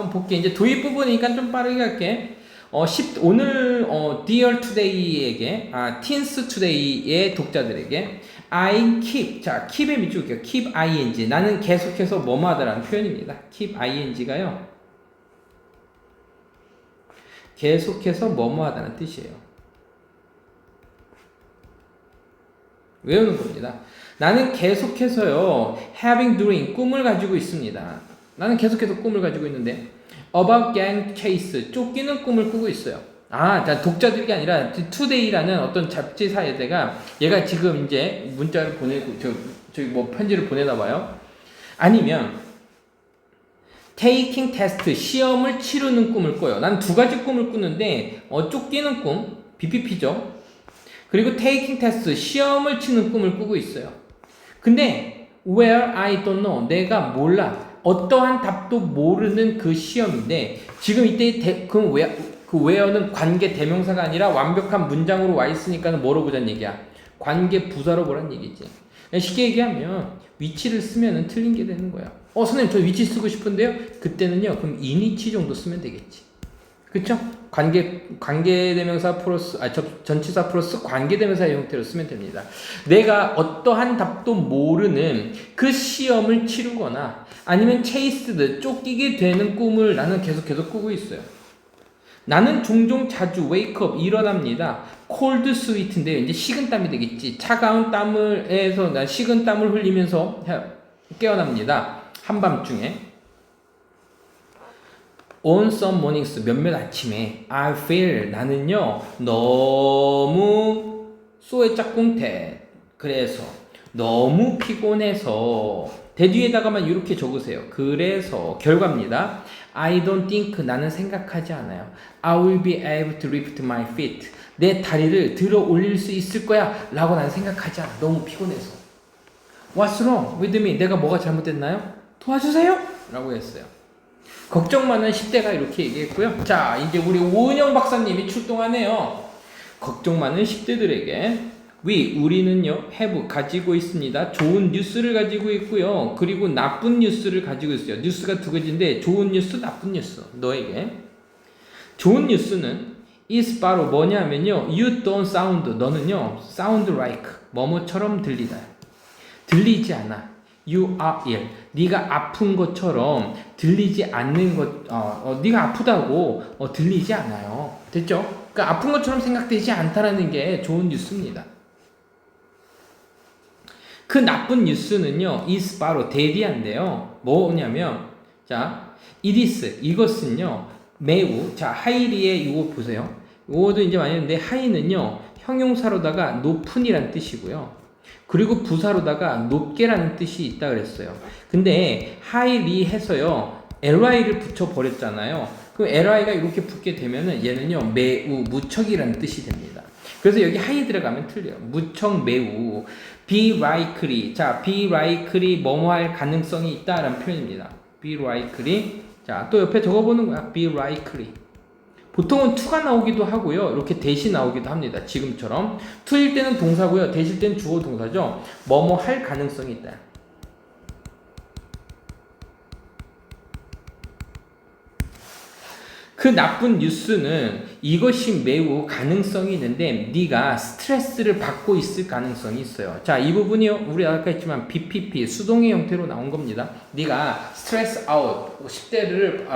한번 볼게. 이제 도입 부분이니까 좀 빠르게 갈게. 오늘 Dear Today에게 Teens Today의 독자들에게 I keep, 자 keep의 밑줄 볼게요. keep ing, 나는 계속해서 뭐뭐 하다라는 표현입니다. keep ing가요 계속해서 뭐뭐 하다는 뜻이에요. 외우는 겁니다. 나는 계속해서요 having dream, 꿈을 가지고 있습니다. 나는 계속해서 꿈을 가지고 있는데 about gang chase, 쫓기는 꿈을 꾸고 있어요. 자, 독자들이 아니라 today라는 어떤 잡지사에다가 얘가 지금 이제 문자를 보내고 저기 뭐 편지를 보내나 봐요. 아니면 taking test, 시험을 치르는 꿈을 꿔요. 난 두 가지 꿈을 꾸는데 쫓기는 꿈, BPP죠. 그리고 taking test, 시험을 치는 꿈을 꾸고 있어요. 근데 where I don't know, 내가 몰라. 어떠한 답도 모르는 그 시험인데 지금 이때 그 where는 관계 대명사가 아니라 완벽한 문장으로 와 있으니까 뭐로 보자는 얘기야. 관계 부사로 보란 얘기지. 쉽게 얘기하면 위치를 쓰면은 틀린 게 되는 거야. 선생님 저 위치 쓰고 싶은데요. 그때는요. 그럼 인위치 정도 쓰면 되겠지. 그쵸? 관계대명사 플러스, 전치사 플러스 관계대명사의 형태로 쓰면 됩니다. 내가 어떠한 답도 모르는 그 시험을 치르거나 아니면 chased, 쫓기게 되는 꿈을 나는 계속 꾸고 있어요. 나는 종종 자주 wake up, 일어납니다. cold sweat인데요. 이제 식은땀이 되겠지. 차가운 땀을 해서 난 식은땀을 흘리면서 깨어납니다. 한밤중에. On some mornings, 몇몇 아침에 I feel, 나는요 너무 소의 짝꿍태, 그래서 너무 피곤해서 대 뒤에다가만 이렇게 적으세요. 그래서 결과입니다. I don't think, 나는 생각하지 않아요. I will be able to lift my feet, 내 다리를 들어 올릴 수 있을 거야 라고 나는 생각하지 않아. 너무 피곤해서. What's wrong with me, 내가 뭐가 잘못됐나요? 도와주세요 라고 했어요. 걱정 많은 10대가 이렇게 얘기했고요. 자, 이제 우리 오은영 박사님이 출동하네요. 걱정 많은 10대들에게 우리는요 have, 가지고 있습니다. 좋은 뉴스를 가지고 있고요. 그리고 나쁜 뉴스를 가지고 있어요. 뉴스가 두 가지인데 좋은 뉴스, 나쁜 뉴스. 너에게 좋은 뉴스는 is 바로 뭐냐면요, you don't sound, 너는요 sound like, 뭐뭐처럼 들리다, 들리지 않아. You are ill, 네가 아픈 것처럼 들리지 않는 것, 네가 아프다고 들리지 않아요. 됐죠? 그러니까 아픈 것처럼 생각되지 않다라는 게 좋은 뉴스입니다. 그 나쁜 뉴스는요, is 바로 대리한데요. 뭐냐면, 자, it is, 이것은요, 매우, 자, highly의 이거 보세요. 이거도 이제 많이 했는데, high는요, 형용사로다가 높은이란 뜻이고요. 그리고 부사로다가 높게라는 뜻이 있다 그랬어요. 근데 highly 해서요, ly를 붙여버렸잖아요. 그럼 ly가 이렇게 붙게 되면은 얘는요, 매우, 무척이라는 뜻이 됩니다. 그래서 여기 high 들어가면 틀려요. 무척, 매우. be likely. 자, be likely, 뭐뭐 할 가능성이 있다라는 표현입니다. be likely. 자, 또 옆에 적어보는 거야. be likely. 보통은 to가 나오기도 하고요. 이렇게 대시 나오기도 합니다. 지금처럼. to일 때는 동사고요. 대실 때는 주어 동사죠. 뭐뭐 할 가능성이 있다. 그 나쁜 뉴스는 이것이 매우 가능성이 있는데 네가 스트레스를 받고 있을 가능성이 있어요. 자, 이 부분이요, 우리 아까 했지만 BPP, 수동의 형태로 나온 겁니다. 네가 스트레스 아웃, 10대를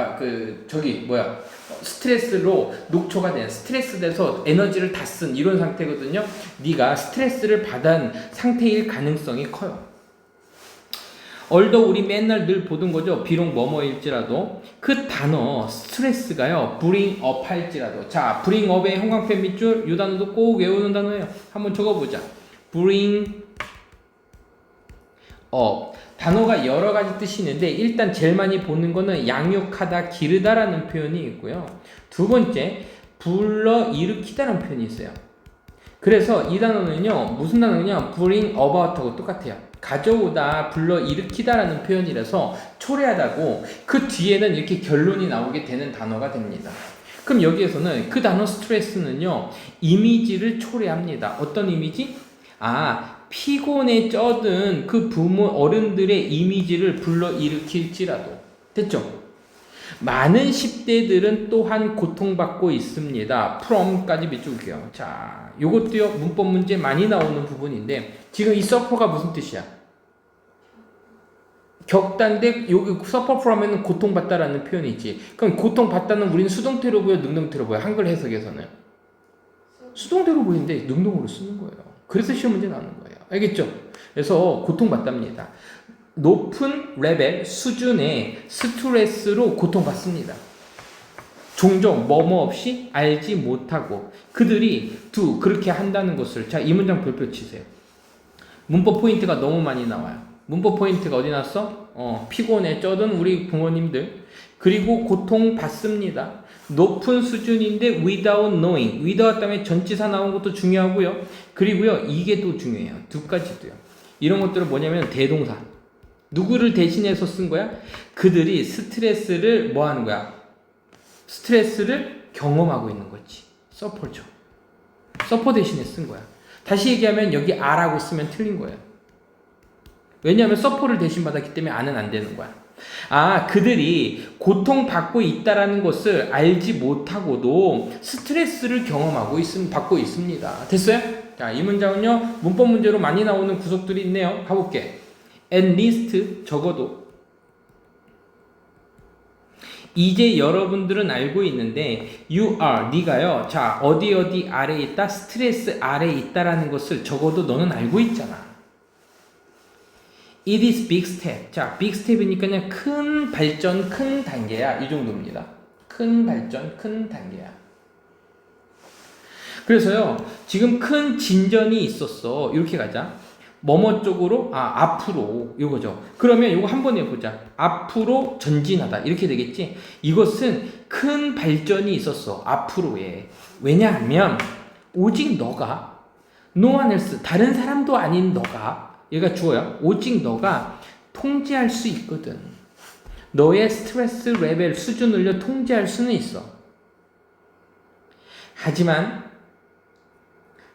스트레스로 녹초가 된, 스트레스 돼서 에너지를 다 쓴 이런 상태거든요. 네가 스트레스를 받은 상태일 가능성이 커요. 우리 맨날 늘 보던 거죠. 비록 뭐뭐일지라도 그 단어 스트레스가요, bring up 할지라도. 자, bring up의 형광펜 밑줄, 이 단어도 꼭 외우는 단어예요. 한번 적어보자. bring up. 단어가 여러 가지 뜻이 있는데 일단 제일 많이 보는 거는 양육하다, 기르다라는 표현이 있고요. 두 번째, 불러 일으키다라는 표현이 있어요. 그래서 이 단어는요, 무슨 단어냐, bring about하고 똑같아요. 가져오다, 불러 일으키다라는 표현이라서 초래하다고 그 뒤에는 이렇게 결론이 나오게 되는 단어가 됩니다. 그럼 여기에서는 그 단어 스트레스는요, 이미지를 초래합니다. 어떤 이미지? 피곤에 쩌든 그 부모, 어른들의 이미지를 불러 일으킬지라도. 됐죠? 많은 10대들은 또한 고통받고 있습니다. from까지 밑줄게요. 자, 요것도요, 문법 문제 많이 나오는 부분인데, 지금 이 suffer가 무슨 뜻이야? 격단데, 여기 suffer from에는 고통받다라는 표현이지. 그럼 고통받다는 우리는 수동태로 보여, 능동태로 보여? 한글 해석에서는. 수동태로 보이는데, 능동으로 쓰는 거예요. 그래서 시험 문제 나오는 거예요. 알겠죠? 그래서 고통받답니다. 높은 레벨, 수준의 스트레스로 고통받습니다. 종종 뭐뭐 없이 알지 못하고 그들이 그렇게 한다는 것을. 자, 이 문장 별표 치세요. 문법 포인트가 너무 많이 나와요. 문법 포인트가 어디 났어? 피곤해 쩌든 우리 부모님들. 그리고 고통받습니다. 높은 수준인데 without knowing. without 다음에 전치사 나온 것도 중요하고요. 그리고요, 이게 또 중요해요. 두 가지도요. 이런 것들은 뭐냐면 대동사. 누구를 대신해서 쓴 거야? 그들이 스트레스를 뭐 하는 거야? 스트레스를 경험하고 있는 거지. 서퍼죠. 서퍼 대신에 쓴 거야. 다시 얘기하면 여기 아라고 쓰면 틀린 거예요. 왜냐하면 서퍼를 대신 받았기 때문에 아는 안 되는 거야. 아, 그들이 고통받고 있다라는 것을 알지 못하고도 스트레스를 받고 있습니다. 됐어요? 자, 이 문장은요, 문법 문제로 많이 나오는 구석들이 있네요. 가볼게. at least, 적어도. 이제 여러분들은 알고 있는데 you are, 네가요. 자, 어디 아래에 있다? 스트레스 아래에 있다라는 것을 적어도 너는 알고 있잖아. It is big step. 자, big step이니까 그냥 큰 발전, 큰 단계야. 이 정도입니다. 큰 발전, 큰 단계야. 그래서요, 지금 큰 진전이 있었어. 이렇게 가자. 뭐뭐 쪽으로? 앞으로. 요거죠. 그러면 요거 한번 해보자. 앞으로 전진하다. 이렇게 되겠지? 이것은 큰 발전이 있었어. 앞으로에. 왜냐하면, 오직 너가, no one else, 다른 사람도 아닌 너가, 얘가 주어야. 오직 너가 통제할 수 있거든. 너의 스트레스 레벨 수준을 통제할 수는 있어. 하지만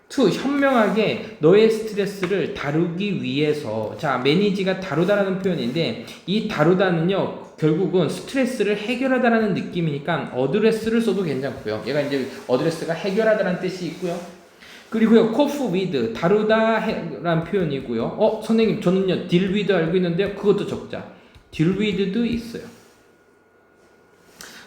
현명하게 너의 스트레스를 다루기 위해서. 자, 매니지가 다루다라는 표현인데 이 다루다는요 결국은 스트레스를 해결하다라는 느낌이니까 어드레스를 써도 괜찮고요. 얘가 이제 어드레스가 해결하다라는 뜻이 있고요. 그리고요, cope with, 다루다라는 표현이고요. 선생님, 저는요, deal with 알고 있는데요. 그것도 적자. deal with도 있어요.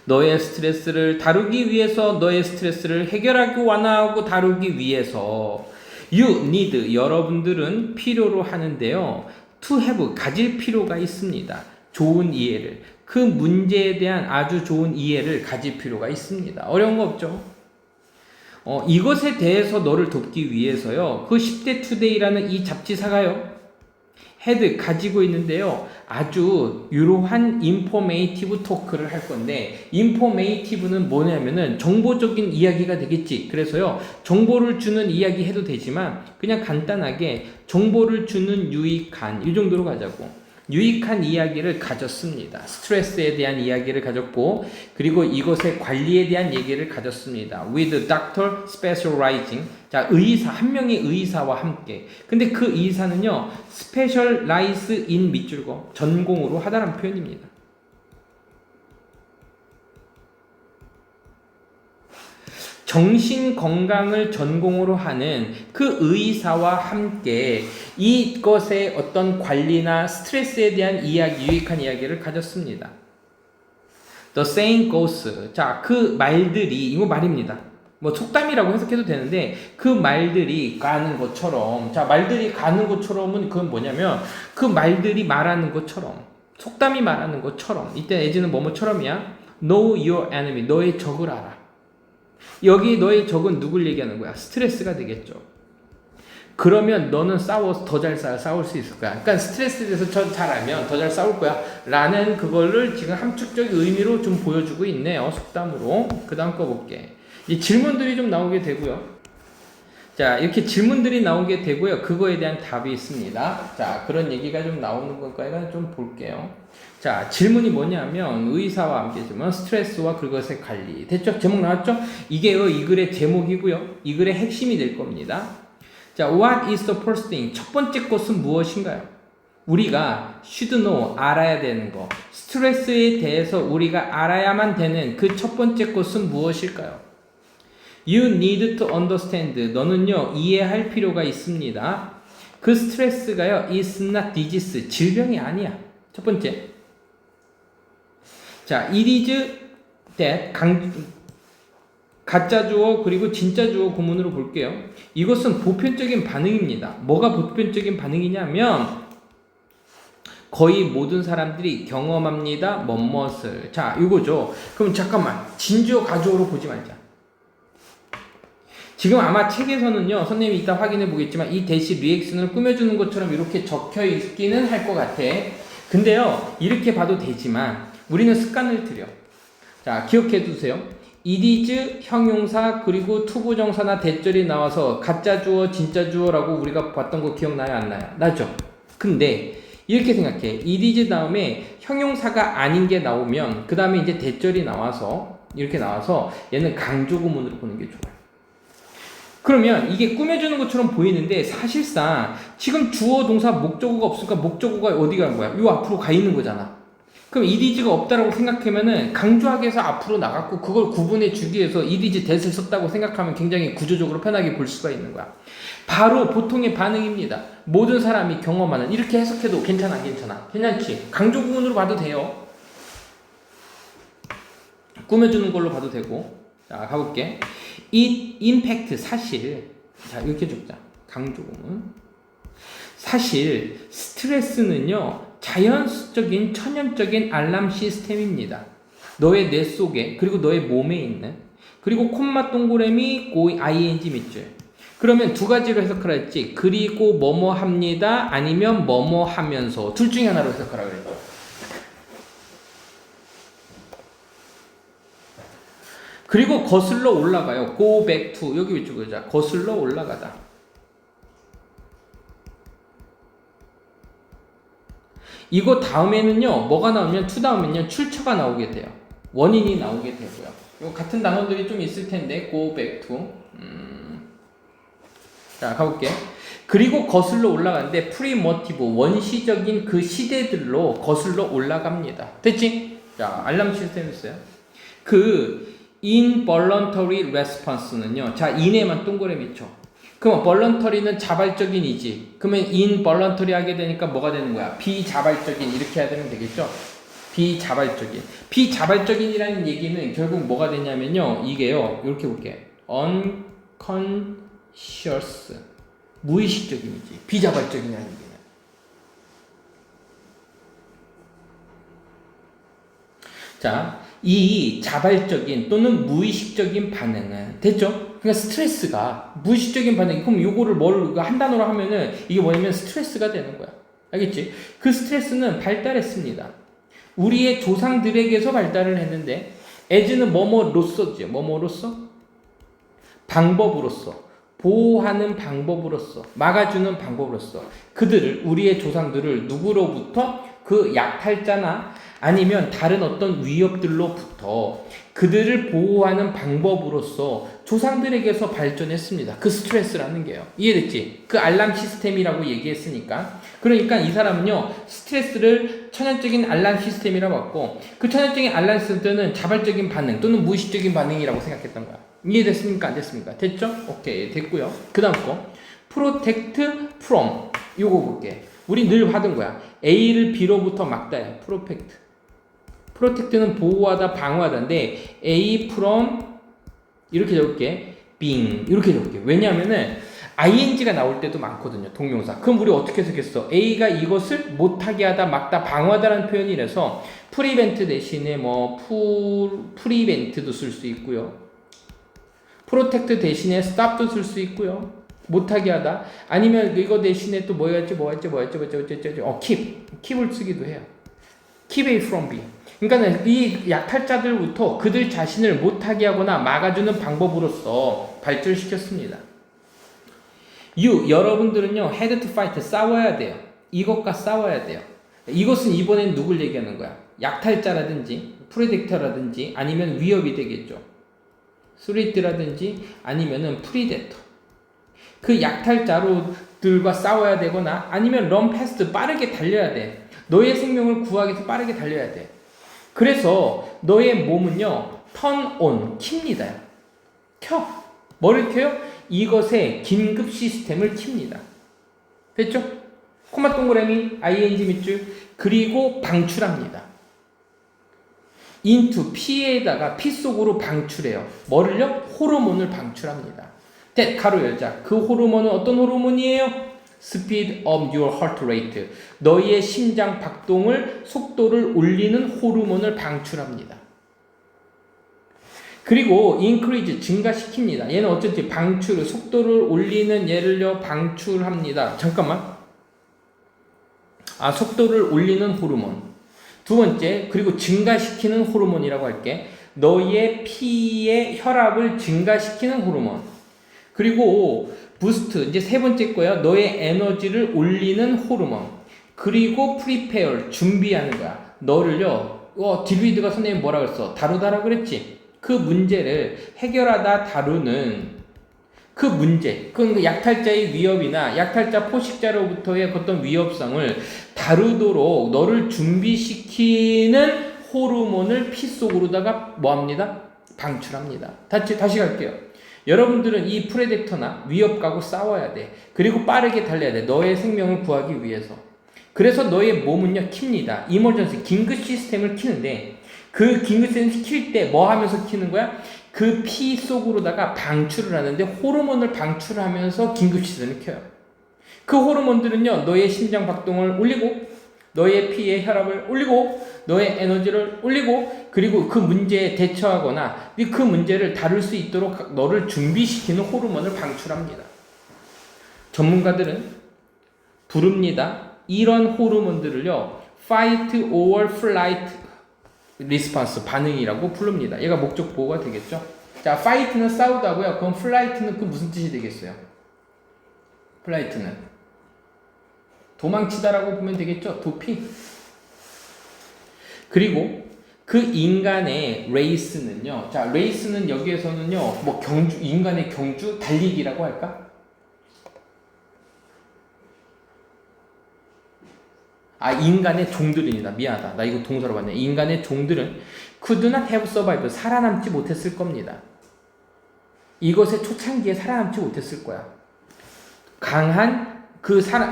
너의 스트레스를 다루기 위해서, 너의 스트레스를 해결하고 완화하고 다루기 위해서 you need, 여러분들은 필요로 하는데요. to have, 가질 필요가 있습니다. 좋은 이해를. 그 문제에 대한 아주 좋은 이해를 가질 필요가 있습니다. 어려운 거 없죠? 이것에 대해서 너를 돕기 위해서요. 그 10대 투데이라는 이 잡지사가요. 헤드 가지고 있는데요. 아주 유로한 인포메이티브 토크를 할 건데 인포메이티브는 뭐냐면은 정보적인 이야기가 되겠지. 그래서요. 정보를 주는 이야기 해도 되지만 그냥 간단하게 정보를 주는 유익한 이 정도로 가자고. 유익한 이야기를 가졌습니다. 스트레스에 대한 이야기를 가졌고 그리고 이것의 관리에 대한 얘기를 가졌습니다. With doctor specializing. 자, 의사, 한 명의 의사와 함께. 근데 그 의사는요. specialize in 밑줄거 전공으로 하다라는 표현입니다. 정신 건강을 전공으로 하는 그 의사와 함께 이것의 어떤 관리나 스트레스에 대한 이야기, 유익한 이야기를 가졌습니다. The saying goes. 자, 그 말들이, 이거 말입니다. 뭐 속담이라고 해석해도 되는데 그 말들이 가는 것처럼. 자, 말들이 가는 것처럼은 그건 뭐냐면 그 말들이 말하는 것처럼. 속담이 말하는 것처럼. 이때 에지는 뭐뭐처럼이야? Know your enemy. 너의 적을 알아. 여기 너의 적은 누굴 얘기하는 거야? 스트레스가 되겠죠. 그러면 너는 더 잘 싸울 수 있을 거야. 그러니까 스트레스에 대해서 잘 알면 더 잘 싸울 거야. 라는 그거를 지금 함축적 의미로 좀 보여주고 있네요. 속담으로. 그 다음 거 볼게. 이 질문들이 좀 나오게 되고요. 자, 이렇게 질문들이 나오게 되고요. 그거에 대한 답이 있습니다. 자, 그런 얘기가 좀 나오는 것까지 좀 볼게요. 자, 질문이 뭐냐면 의사와 함께지만 스트레스와 그것의 관리. 됐죠? 제목 나왔죠? 이게 이 글의 제목이고요. 이 글의 핵심이 될 겁니다. 자, what is the first thing? 첫 번째 것은 무엇인가요? 우리가 should know, 알아야 되는 거. 스트레스에 대해서 우리가 알아야만 되는 그 첫 번째 것은 무엇일까요? You need to understand. 너는요, 이해할 필요가 있습니다. 그 스트레스가요, is not disease. 질병이 아니야. 첫 번째. 자, it is that. 가짜 주어 그리고 진짜 주어 구문으로 볼게요. 이것은 보편적인 반응입니다. 뭐가 보편적인 반응이냐면 거의 모든 사람들이 경험합니다. 뭐뭇을. 자, 이거죠. 그럼 잠깐만. 진주어 가주어로 보지 말자. 지금 아마 책에서는요, 선생님이 이따 확인해 보겠지만 이 대시 리액션을 꾸며주는 것처럼 이렇게 적혀 있기는 할 것 같아. 근데요, 이렇게 봐도 되지만 우리는 습관을 들여. 자, 기억해 두세요. it is 형용사 그리고 투부정사나 대절이 나와서 가짜 주어 진짜 주어라고 우리가 봤던 거 기억나요? 안 나요? 나죠? 근데 이렇게 생각해. it is 다음에 형용사가 아닌 게 나오면 그 다음에 이제 대절이 나와서 이렇게 나와서 얘는 강조 구문으로 보는 게 좋아요. 그러면 이게 꾸며주는 것처럼 보이는데 사실상 지금 주어 동사 목적어가 없으니까 목적어가 어디 간 거야? 요 앞으로 가 있는 거잖아. 그럼 it is가 없다라고 생각하면은 강조하기 위해서 앞으로 나갔고 그걸 구분해 주기 위해서 it is that을 썼다고 생각하면 굉장히 구조적으로 편하게 볼 수가 있는 거야. 바로 보통의 반응입니다. 모든 사람이 경험하는. 이렇게 해석해도 괜찮아, 괜찮아? 괜찮지? 강조 구문으로 봐도 돼요. 꾸며주는 걸로 봐도 되고. 자, 가볼게. it impact 사실. 자, 이렇게 적자. 강조 구문. 사실 스트레스는요, 자연적인 천연적인 알람 시스템입니다. 너의 뇌 속에 그리고 너의 몸에 있는, 그리고 콤마 동그라미 고 ing 밑줄. 그러면 두 가지로 해석하라 했지. 그리고 뭐뭐 합니다 아니면 뭐뭐 하면서 둘 중에 하나로 해석하라 그랬죠. 그리고 거슬러 올라가요. go back to. 여기 위쪽으로 자. 거슬러 올라가다. 이거 다음에는요, 뭐가 나오면 to 다음에는요, 출처가 나오게 돼요. 원인이 나오게 되고요. 요 같은 단어들이 좀 있을 텐데, go back to. 자, 가볼게. 그리고 거슬러 올라가는데, 프리모티브, 원시적인 그 시대들로 거슬러 올라갑니다. 됐지? 자, 알람 시스템 있어요. 그, involuntary response는요, 자, in에만 동그라미 쳐. 그럼 voluntary는 자발적인이지. 그러면 involuntary 하게 되니까 뭐가 되는 거야? 비자발적인. 이렇게 해야 되면 되겠죠? 비자발적인. 비자발적인이라는 얘기는 결국 뭐가 되냐면요. 이게요. 이렇게 볼게. unconscious. 무의식적인이지. 비자발적인이라는 얘기는. 자, 이 자발적인 또는 무의식적인 반응은 됐죠? 그러니까 스트레스가 무의식적인 반응. 그럼 요거를 뭘 한 단어로 하면은 이게 뭐냐면 스트레스가 되는 거야. 알겠지? 그 스트레스는 발달했습니다. 우리의 조상들에게서 발달을 했는데 as는 뭐뭐로서죠. 뭐뭐로서? 방법으로서. 보호하는 방법으로서. 막아주는 방법으로서. 그들을, 우리의 조상들을 누구로부터? 그 약탈자나 아니면 다른 어떤 위협들로부터 그들을 보호하는 방법으로서 조상들에게서 발전했습니다. 그 스트레스라는 게요. 이해됐지? 그 알람 시스템이라고 얘기했으니까. 그러니까 이 사람은요, 스트레스를 천연적인 알람 시스템이라고 봤고, 그 천연적인 알람 시스템은 자발적인 반응 또는 무의식적인 반응이라고 생각했던 거야. 이해됐습니까? 안 됐습니까? 됐죠? 오케이, 됐고요. 그 다음 거. protect from. 요거 볼게. 우리 늘 하던 거야. A를 B로부터 막다야. protect는 보호하다, 방어하다인데 A from 이렇게 적을게. being 이렇게 적을게. 왜냐하면은 ing가 나올 때도 많거든요. 동명사. 그럼 우리 어떻게 해석했어? A가 이것을 못하게 하다, 막다, 방어하다라는 표현이라서 prevent 대신에 뭐 prevent도 쓸 수 있고요. protect 대신에 stop도 쓸 수 있고요. 못하게 하다. 아니면 이거 대신에 또 뭐였지? keep을 쓰기도 해요. keep A from B. 그러니까 이 약탈자들부터 그들 자신을 못하게 하거나 막아주는 방법으로서 발전시켰습니다. 여러분들은요, had to fight, 싸워야 돼요. 이것과 싸워야 돼요. 이것은 이번엔 누굴 얘기하는 거야? 약탈자라든지, 프레데터라든지, 아니면 위협이 되겠죠. 스리트라든지, 아니면은 프리데터. 그 약탈자로 적들과 싸워야 되거나 아니면 run fast 빠르게 달려야 돼. 너의 생명을 구하기 위해서 빠르게 달려야 돼. 그래서 너의 몸은요 turn on 킵니다. 켜. 뭐를 켜요? 이것의 긴급 시스템을 킵니다. 됐죠? 코마 동그라미 ing 밑줄 그리고 방출합니다. into 피에다가 피 속으로 방출해요. 뭐를요? 호르몬을 방출합니다. 가로 열자. 그 호르몬은 어떤 호르몬이에요? Speed of your heart rate. 너희의 심장 박동을 속도를 올리는 호르몬을 방출합니다. 그리고 increase 증가시킵니다. 얘는 어쩐지 방출 속도를 올리는 얘를요 방출합니다. 잠깐만. 속도를 올리는 호르몬. 두 번째, 그리고 증가시키는 호르몬이라고 할게. 너희의 피의 혈압을 증가시키는 호르몬. 그리고 부스트, 이제 세 번째 거야. 너의 에너지를 올리는 호르몬. 그리고 prepare, 준비하는 거야. 너를요, 딜위드가 선생님 뭐라 그랬어? 다루다라 그랬지? 그 문제를 해결하다 다루는 그 문제, 그 약탈자의 위협이나 약탈자 포식자로부터의 어떤 위협성을 다루도록 너를 준비시키는 호르몬을 피 속으로다가 뭐합니다? 방출합니다. 다시 갈게요. 여러분들은 이 프레데터나 위협과고 싸워야 돼. 그리고 빠르게 달려야 돼. 너의 생명을 구하기 위해서. 그래서 너의 몸은요 킵니다. 이머전시 긴급 시스템을 키는데 그 긴급 시스템을 킬 때 뭐 하면서 키는 거야? 그 피 속으로다가 방출을 하는데 호르몬을 방출하면서 긴급 시스템을 켜요. 그 호르몬들은요 너의 심장 박동을 올리고 너의 피의 혈압을 올리고 너의 에너지를 올리고 그리고 그 문제에 대처하거나 그 문제를 다룰 수 있도록 너를 준비시키는 호르몬을 방출합니다. 전문가들은 부릅니다. 이런 호르몬들을요 fight or flight response 반응이라고 부릅니다. 얘가 목적 보호가 되겠죠. 자, fight는 싸우다고요. 그럼 flight는 그 무슨 뜻이 되겠어요? flight는 도망치다라고 보면 되겠죠. 도피. 그리고 그 인간의 레이스는요. 자, 레이스는 여기에서는요. 뭐 경주, 인간의 경주, 달리기라고 할까? 인간의 종들입니다. 미안하다. 나 이거 동사로 봤네. 인간의 종들은 could not have survived. 살아남지 못했을 겁니다. 이것의 초창기에 살아남지 못했을 거야. 강한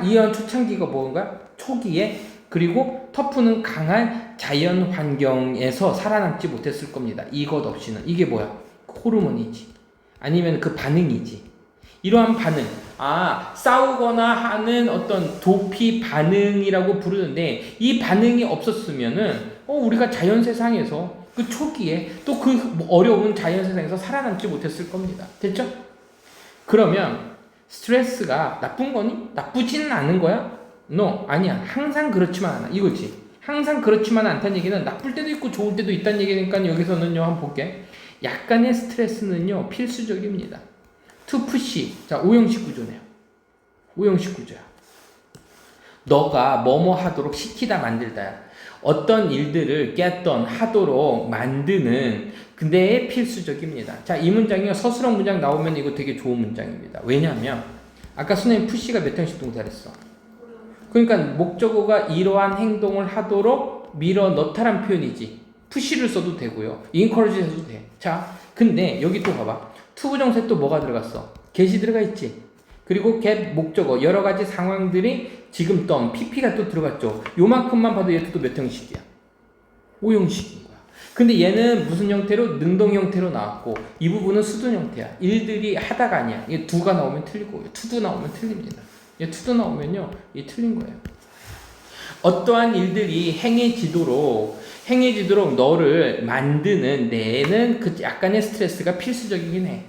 이런 초창기가 뭔가? 초기에 그리고 터프는 강한 자연 환경에서 살아남지 못했을 겁니다. 이것 없이는. 이게 뭐야? 호르몬이지. 아니면 그 반응이지. 이러한 반응. 싸우거나 하는 어떤 도피 반응이라고 부르는데 이 반응이 없었으면은 우리가 자연 세상에서 그 초기에 또 그 어려운 자연 세상에서 살아남지 못했을 겁니다. 됐죠? 그러면 스트레스가 나쁜 거니? 나쁘지는 않은 거야? No, 아니야. 항상 그렇지만 않아. 이거지. 항상 그렇지만 않다는 얘기는 나쁠 때도 있고 좋을 때도 있다는 얘기니까 여기서는요 한번 볼게. 약간의 스트레스는요 필수적입니다. to push. 자, 오형식 구조네요. 오형식 구조야. 너가 뭐뭐 하도록 시키다 만들다야. 어떤 일들을 깼던 하도록 만드는 근데 필수적입니다. 자, 이 문장이요. 서술형 문장 나오면 이거 되게 좋은 문장입니다. 왜냐하면 아까 선생님 푸시가 몇 형식 동사를 했어. 그러니까 목적어가 이러한 행동을 하도록 밀어 넣다란 표현이지. 푸시를 써도 되고요. encourage 해도 돼. 자, 근데 여기 또 봐봐. 투부정사에 또 뭐가 들어갔어? get이 들어가 있지. 그리고 get 목적어 여러 가지 상황들이 지금 떤 pp가 또 들어갔죠. 요만큼만 봐도 얘도 또 몇 형식이야? 5형식인 거야. 근데 얘는 무슨 형태로? 능동 형태로 나왔고 이 부분은 수둔 형태야. 일들이 하다가 아니야. 이게 do가 나오면 틀리고 to도 나오면 틀립니다. 얘 to도 나오면요 이게 틀린 거예요. 어떠한 일들이 행해지도록 너를 만드는 데에는 그 약간의 스트레스가 필수적이긴 해.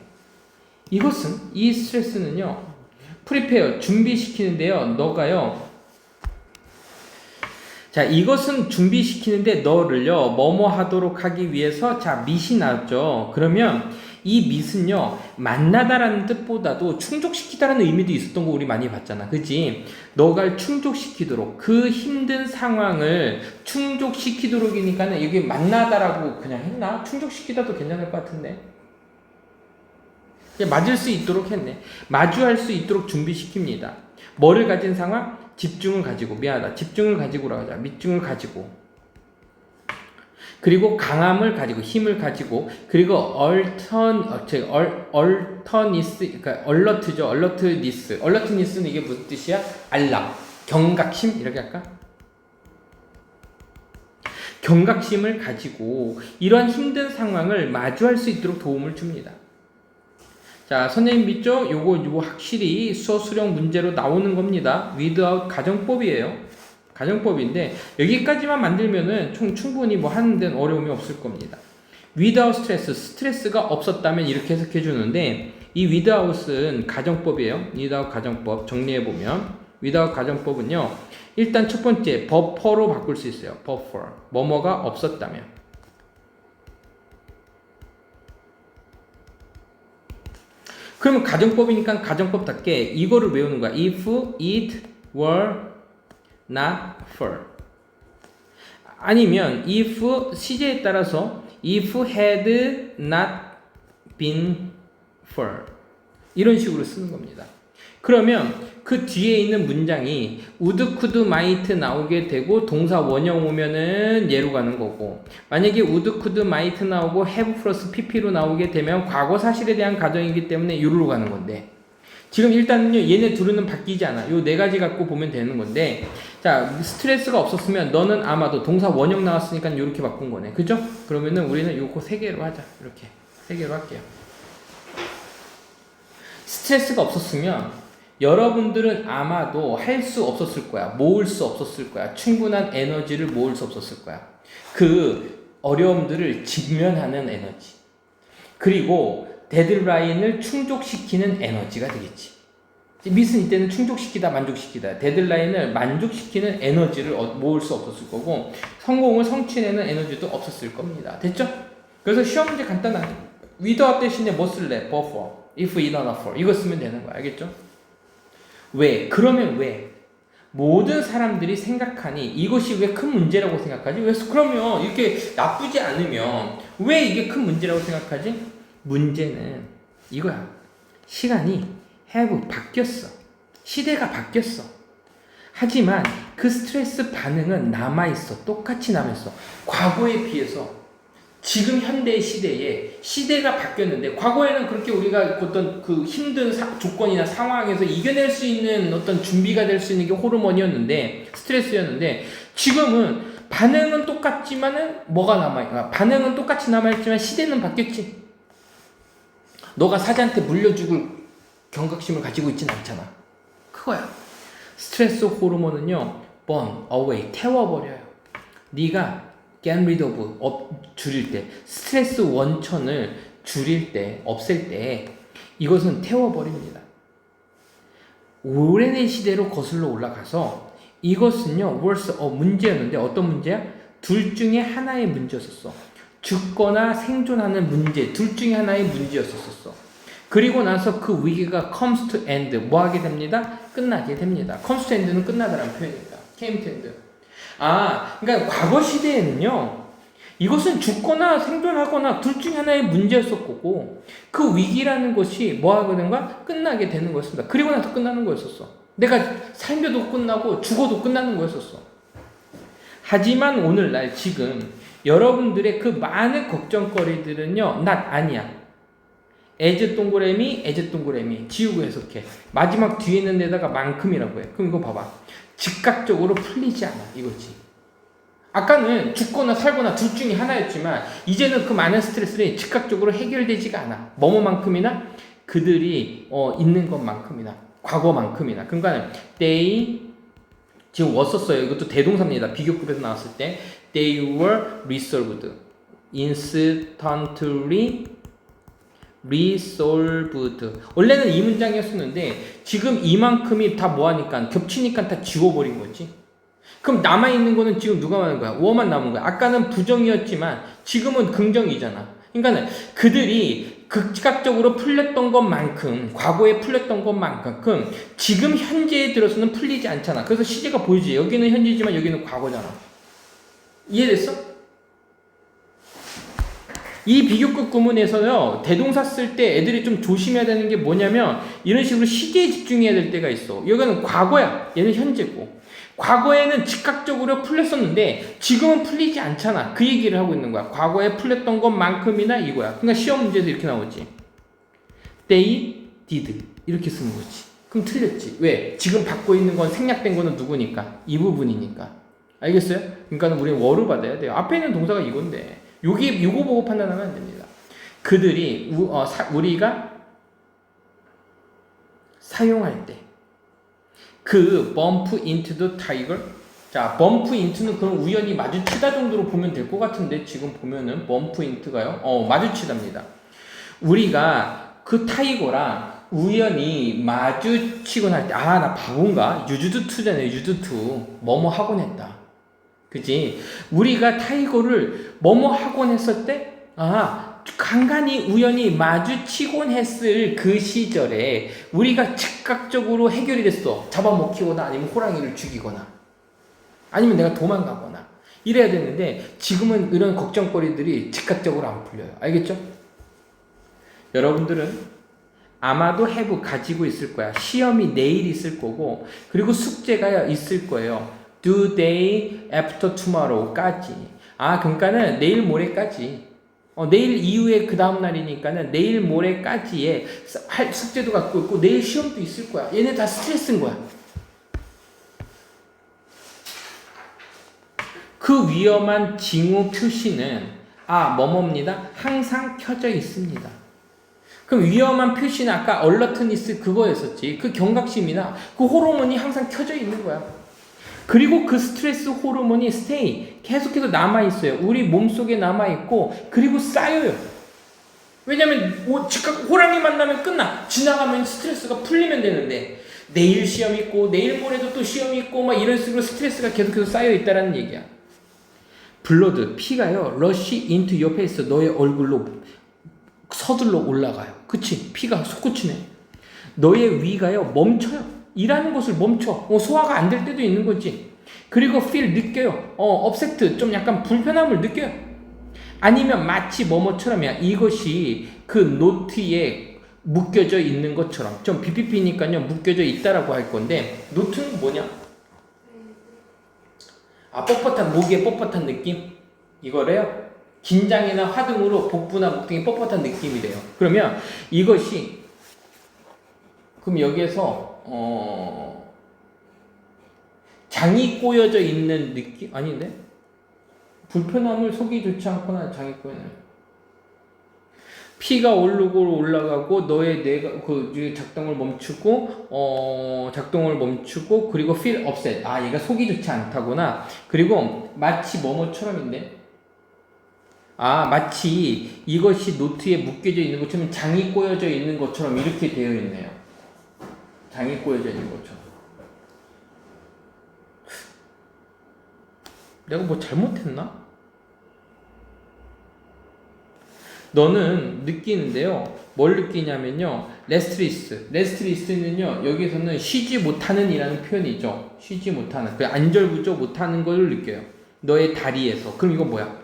이 스트레스는요, 프리페어, 준비시키는데요, 너가요, 자, 이것은 준비시키는데 너를요, 뭐뭐 하도록 하기 위해서, 자, 밑이 나왔죠. 그러면 이 밑은요, 만나다라는 뜻보다도 충족시키다라는 의미도 있었던 거 우리 많이 봤잖아. 그치? 너가 충족시키도록, 그 힘든 상황을 충족시키도록이니까는 여기 만나다라고 그냥 했나? 충족시키다도 괜찮을 것 같은데. 맞을 수 있도록 했네. 마주할 수 있도록 준비시킵니다. 뭐를 가진 상황? 집중을 가지고. 미안하다. 집중을 가지고라고 하자. 집중을 가지고. 그리고 강함을 가지고, 힘을 가지고, 그리고 그러니까 얼러트죠. 얼러트니스. 얼러트니스는 이게 무슨 뜻이야? 알람, 경각심 이렇게 할까? 경각심을 가지고 이러한 힘든 상황을 마주할 수 있도록 도움을 줍니다. 자, 선생님 믿죠? 요거 확실히 수어 수령 문제로 나오는 겁니다. without 가정법이에요. 가정법인데 여기까지만 만들면은 충분히 뭐 하는 데는 어려움이 없을 겁니다. without stress, 스트레스가 없었다면 이렇게 해석해 주는데 이 without은 가정법이에요. without 가정법 정리해 보면 without 가정법은요. 일단 첫 번째 buffer로 바꿀 수 있어요. buffer. 뭐뭐가 없었다면. 그러면 가정법이니까 가정법답게 이거를 외우는 거야. If it were not for. 아니면 if 시제에 따라서 if had not been for. 이런 식으로 쓰는 겁니다. 그러면 그 뒤에 있는 문장이 would, could, might 나오게 되고 동사 원형 오면은 얘로 가는 거고 만약에 would, could, might 나오고 have 플러스 pp로 나오게 되면 과거 사실에 대한 가정이기 때문에 요로 가는 건데 지금 일단은요 얘네 둘은 바뀌지 않아. 요 네 가지 갖고 보면 되는 건데 자 스트레스가 없었으면 너는 아마도 동사 원형 나왔으니까 요렇게 바꾼 거네. 그죠? 그러면은 우리는 요거 세 개로 하자. 이렇게 세 개로 할게요. 스트레스가 없었으면 여러분들은 아마도 할 수 없었을 거야. 모을 수 없었을 거야. 충분한 에너지를 모을 수 없었을 거야. 그 어려움들을 직면하는 에너지. 그리고 데드라인을 충족시키는 에너지가 되겠지. 미스는 이때는 충족시키다, 만족시키다. 데드라인을 만족시키는 에너지를 모을 수 없었을 거고 성공을 성취내는 에너지도 없었을 겁니다. 됐죠? 그래서 시험 문제 간단하게 without 대신에 뭐 쓸래? buffer. if, it, not for. 이거 쓰면 되는 거야. 알겠죠? 왜? 그러면 왜? 모든 사람들이 생각하니 이것이 왜 큰 문제라고 생각하지? 왜? 그러면 이렇게 나쁘지 않으면 왜 이게 큰 문제라고 생각하지? 문제는 이거야. 시간이 have 바뀌었어. 시대가 바뀌었어. 하지만 그 스트레스 반응은 남아있어. 똑같이 남아있어. 과거에 비해서 지금 현대 시대에 시대가 바뀌었는데 과거에는 그렇게 우리가 어떤 그 힘든 조건이나 상황에서 이겨낼 수 있는 어떤 준비가 될 수 있는 게 호르몬이었는데 스트레스였는데 지금은 반응은 똑같지만은 뭐가 남아있나? 반응은 똑같이 남아있지만 시대는 바뀌었지. 너가 사자한테 물려죽을 경각심을 가지고 있진 않잖아. 그거야. 스트레스 호르몬은요, burn away, 태워버려요. 네가 get rid of, 줄일 때, 스트레스 원천을 줄일 때, 없앨 때, 이것은 태워버립니다. 오래된 시대로 거슬러 올라가서, 이것은요, worse, 문제였는데, 어떤 문제야? 둘 중에 하나의 문제였었어. 죽거나 생존하는 문제, 둘 중에 하나의 문제였었어. 그리고 나서 그 위기가 comes to end, 뭐 하게 됩니다? 끝나게 됩니다. comes to end는 끝나다라는 표현입니다. came to end. 그러니까 과거 시대에는요, 이것은 죽거나 생존하거나 둘 중에 하나의 문제였었고, 그 위기라는 것이 뭐 하거든가? 끝나게 되는 거였습니다. 그리고 나서 끝나는 거였었어. 내가 살며도 끝나고 죽어도 끝나는 거였었어. 하지만 오늘날 지금 여러분들의 그 많은 걱정거리들은요, 아니야. as 동그라미, 지우고 해석해. 마지막 뒤에 있는 데다가 만큼이라고 해. 그럼 이거 봐봐. 즉각적으로 풀리지 않아. 이거지. 아까는 죽거나 살거나 둘 중에 하나였지만 이제는 그 많은 스트레스들이 즉각적으로 해결되지가 않아. 뭐뭐만큼이나 그들이 있는 것만큼이나 과거만큼이나. 그러니까 they 지금 왔었어요. 이것도 대동사입니다. 비교급에서 나왔을 때 they were resolved, instantly resolved. 원래는 이 문장이었었는데 지금 이만큼이 다 뭐하니까 겹치니까 다 지워버린 거지. 그럼 남아있는 거는 지금 누가 말하는 거야? 워만 남은 거야. 아까는 부정이었지만 지금은 긍정이잖아. 그러니까 그들이 극각적으로 풀렸던 것만큼, 과거에 풀렸던 것만큼 지금 현재에 들어서는 풀리지 않잖아. 그래서 시제가 보이지. 여기는 현재지만 여기는 과거잖아. 이해됐어? 이 비교급 구문에서요, 대동사 쓸 때 애들이 좀 조심해야 되는 게 뭐냐면, 이런 식으로 시제에 집중해야 될 때가 있어. 여기는 과거야. 얘는 현재고. 과거에는 즉각적으로 풀렸었는데, 지금은 풀리지 않잖아. 그 얘기를 하고 있는 거야. 과거에 풀렸던 것만큼이나 이거야. 그러니까 시험 문제에서 이렇게 나오지. They did. 이렇게 쓰는 거지. 그럼 틀렸지. 왜? 지금 받고 있는 건 생략된 거는 누구니까? 이 부분이니까. 알겠어요? 그러니까 우리는 were 받아야 돼요. 앞에 있는 동사가 이건데. 요거 보고 판단하면 안 됩니다. 그들이 우리가 사용할 때 그 bump into the tiger. 자, bump into는 그럼 우연히 마주치다 정도로 보면 될 것 같은데 지금 보면은 bump into가요. 마주치답니다. 우리가 그 타이거랑 우연히 마주치곤 할 때, 나 바본가? used to잖아요. used to. 뭐뭐 하곤 했다. 그지? 우리가 타이거를 뭐뭐 하곤 했을 때, 간간히 우연히 마주치곤 했을 그 시절에 우리가 즉각적으로 해결이 됐어. 잡아먹히거나 아니면 호랑이를 죽이거나 아니면 내가 도망가거나 이래야 되는데 지금은 이런 걱정거리들이 즉각적으로 안 풀려요. 알겠죠? 여러분들은 아마도 have 가지고 있을 거야. 시험이 내일 있을 거고 그리고 숙제가 있을 거예요. due day after tomorrow까지. 그러니까는 내일 모레까지. 내일 이후에 그 다음 날이니까는 내일 모레까지의 할 숙제도 갖고 있고 내일 시험도 있을 거야. 얘네 다 스트레스인 거야. 그 위험한 징후 표시는 뭐뭐입니다. 항상 켜져 있습니다. 그럼 위험한 표시는 아까 얼러트니스 그거였었지. 그 경각심이나 그 호르몬이 항상 켜져 있는 거야. 그리고 그 스트레스 호르몬이 stay 계속해서 남아있어요. 우리 몸속에 남아있고 그리고 쌓여요. 왜냐면 즉각 호랑이 만나면 끝나. 지나가면 스트레스가 풀리면 되는데 내일 시험 있고 내일 모레도 또 시험이 있고 막 이런 식으로 스트레스가 계속해서 쌓여있다라는 얘기야. 블러드, 피가요. rush into your face, 너의 얼굴로 서둘러 올라가요. 그치? 피가 솟구치네. 너의 위가요 멈춰요. 일하는 것을 멈춰. 소화가 안 될 때도 있는 거지. 그리고 feel 느껴요. upset 좀 약간 불편함을 느껴요. 아니면 마치 뭐뭐처럼이야. 이것이 그 노트에 묶여져 있는 것처럼 좀 PPP니까요 묶여져 있다라고 할 건데 노트는 뭐냐? 뻣뻣한 목에 뻣뻣한 느낌? 이거래요. 긴장이나 화등으로 복부나 목등이 뻣뻣한 느낌이래요. 그러면 이것이 그럼 여기에서 장이 꼬여져 있는 느낌? 아닌데? 불편함을 속이 좋지 않거나 장이 꼬여요. 피가 오르고 올라가고 너의 뇌가 작동을 멈추고 그리고 feel upset. 얘가 속이 좋지 않다구나. 그리고 마치 뭐뭐처럼인데 마치 이것이 노트에 묶여져 있는 것처럼 장이 꼬여져 있는 것처럼 이렇게 되어 있네요. 장이 꼬여져 있는 것처럼. 내가 뭐 잘못했나? 너는 느끼는데요. 뭘 느끼냐면요. 레스트리스는요. 여기서는 쉬지 못하는 이라는 표현이죠. 쉬지 못하는. 그 안절부절 못하는 걸 느껴요. 너의 다리에서. 그럼 이건 뭐야?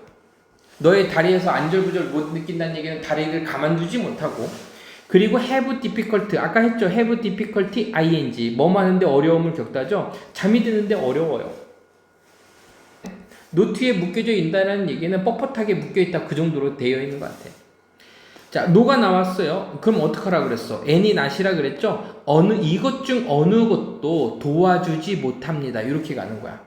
너의 다리에서 안절부절 못 느낀다는 얘기는 다리를 가만두지 못하고 그리고 have difficult. 아까 했죠. have difficulty ing. 뭐뭐 하는데 어려움을 겪다죠. 잠이 드는데 어려워요. 노트에 묶여져 있다는 얘기는 뻣뻣하게 묶여있다 그 정도로 되어 있는 것 같아. 자, 노가 나왔어요. 그럼 어떡하라 그랬어? any not이라 그랬죠? 이것 중 어느 것도 도와주지 못합니다. 이렇게 가는 거야.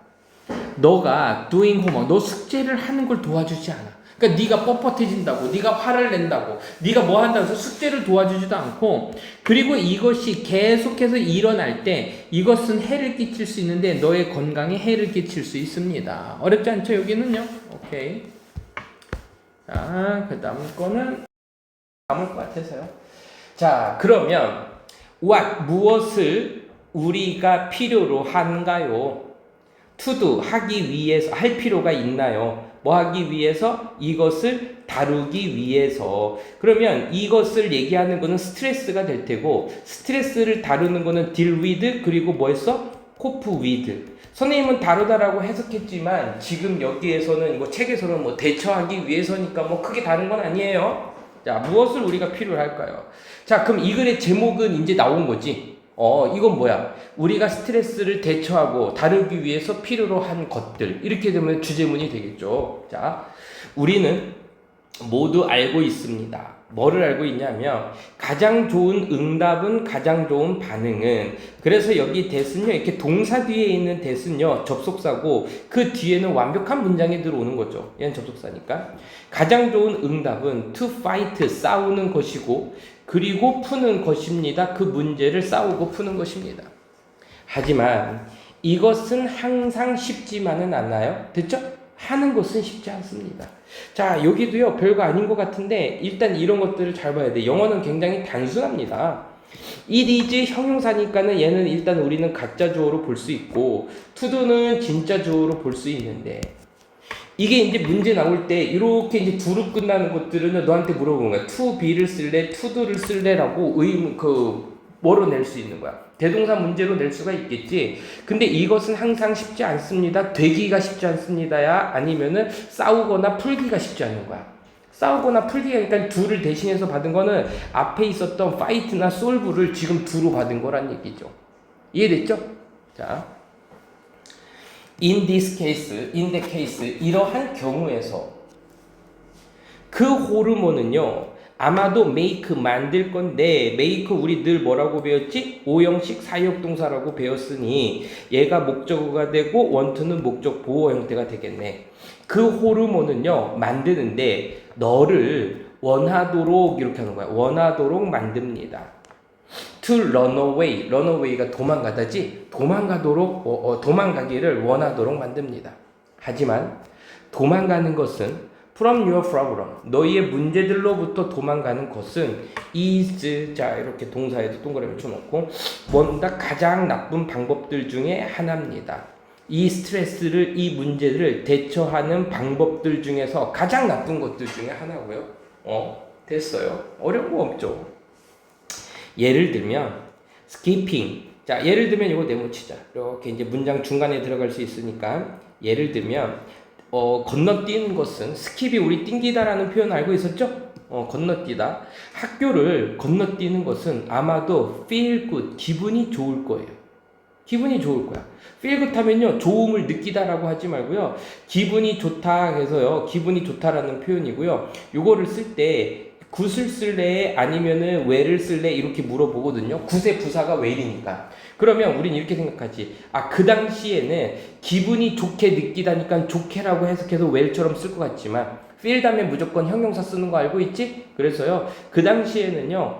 너가 doing homework, 너 숙제를 하는 걸 도와주지 않아. 그러니까 네가 뻣뻣해진다고, 네가 화를 낸다고, 네가 뭐 한다고 해서 숙제를 도와주지도 않고 그리고 이것이 계속해서 일어날 때 이것은 해를 끼칠 수 있는데 너의 건강에 해를 끼칠 수 있습니다. 어렵지 않죠? 여기는요. 오케이. 자, 그 다음 거는 남을 것 같아서요. 자, 그러면 무엇을 우리가 필요로 한가요? to do, 하기 위해서, 할 필요가 있나요? 뭐 하기 위해서? 이것을 다루기 위해서. 그러면 이것을 얘기하는 거는 스트레스가 될 테고 스트레스를 다루는 거는 deal with 그리고 뭐 했어? 코프 위드. 선생님은 다르다라고 해석했지만 지금 여기에서는 이거 책에서는 뭐 대처하기 위해서니까 뭐 크게 다른 건 아니에요. 자, 무엇을 우리가 필요로 할까요? 자, 그럼 이 글의 제목은 이제 나온 거지. 이건 뭐야? 우리가 스트레스를 대처하고 다루기 위해서 필요로 한 것들. 이렇게 되면 주제문이 되겠죠. 자, 우리는 모두 알고 있습니다. 뭐를 알고 있냐면 가장 좋은 응답은 가장 좋은 반응은, 그래서 여기 that은요 이렇게 동사 뒤에 있는 that은요 접속사고 그 뒤에는 완벽한 문장이 들어오는 거죠. 얘는 접속사니까. 가장 좋은 응답은 to fight 싸우는 것이고 그리고 푸는 것입니다. 그 문제를 싸우고 푸는 것입니다. 하지만 이것은 항상 쉽지만은 않나요? 됐죠? 하는 것은 쉽지 않습니다. 자, 여기도요 별거 아닌 것 같은데 일단 이런 것들을 잘 봐야 돼. 영어는 굉장히 단순합니다. it is 형용사니까는 얘는 일단 우리는 가짜 주어로 볼 수 있고 to do는 진짜 주어로 볼 수 있는데, 이게 이제 문제 나올 때 이렇게 이제 do로 끝나는 것들은 너한테 물어보는 거야. to be를 쓸래, to do를 쓸래라고 뭐로 낼 수 있는 거야. 대동사 문제로 낼 수가 있겠지. 근데 이것은 항상 쉽지 않습니다. 되기가 쉽지 않습니다야 아니면은 싸우거나 풀기가 쉽지 않은 거야. 싸우거나 풀기가, 그러니까 do를 대신해서 받은 거는 앞에 있었던 fight나 solve를 지금 do로 받은 거란 얘기죠. 이해됐죠? 자, in this case, in that case, 이러한 경우에서 그 호르몬은요 아마도 make 만들 건데, make 우리 늘 뭐라고 배웠지? 5형식 사역 동사라고 배웠으니 얘가 목적어가 되고 want는 목적 보호 형태가 되겠네. 그 호르몬은요 만드는데 너를 원하도록 이렇게 하는 거야. 원하도록 만듭니다. to run away, run away가 도망가다지, 도망가기를 원하도록 만듭니다. 하지만 도망가는 것은 from your problem, 너희의 문제들로부터 도망가는 것은 is, 자 이렇게 동사에도 동그라미 쳐놓고 뭔가 가장 나쁜 방법들 중에 하나입니다. 이 스트레스를, 이 문제를 대처하는 방법들 중에서 가장 나쁜 것들 중에 하나고요. 됐어요. 어려운 거 없죠. 예를 들면 skipping, 자 예를 들면 이거 네모치자, 이렇게 이제 문장 중간에 들어갈 수 있으니까 예를 들면 건너뛰는 것은, 스킵이 우리 띵기다라는 표현 알고 있었죠? 건너뛰다. 학교를 건너뛰는 것은 아마도 feel good, 기분이 좋을 거예요. 기분이 좋을 거야. feel good 하면요 좋음을 느끼다라고 하지 말고요 기분이 좋다 해서요 기분이 좋다라는 표현이고요. 요거를 쓸 때 굿을 쓸래 아니면은 where를 쓸래 이렇게 물어보거든요. 굿의 부사가 where이니까. 그러면 우린 이렇게 생각하지. 그 당시에는 기분이 좋게 느끼다니까 좋게라고 해석해서 where처럼 쓸 것 같지만 feel 다음에 무조건 형용사 쓰는 거 알고 있지? 그래서요 그 당시에는요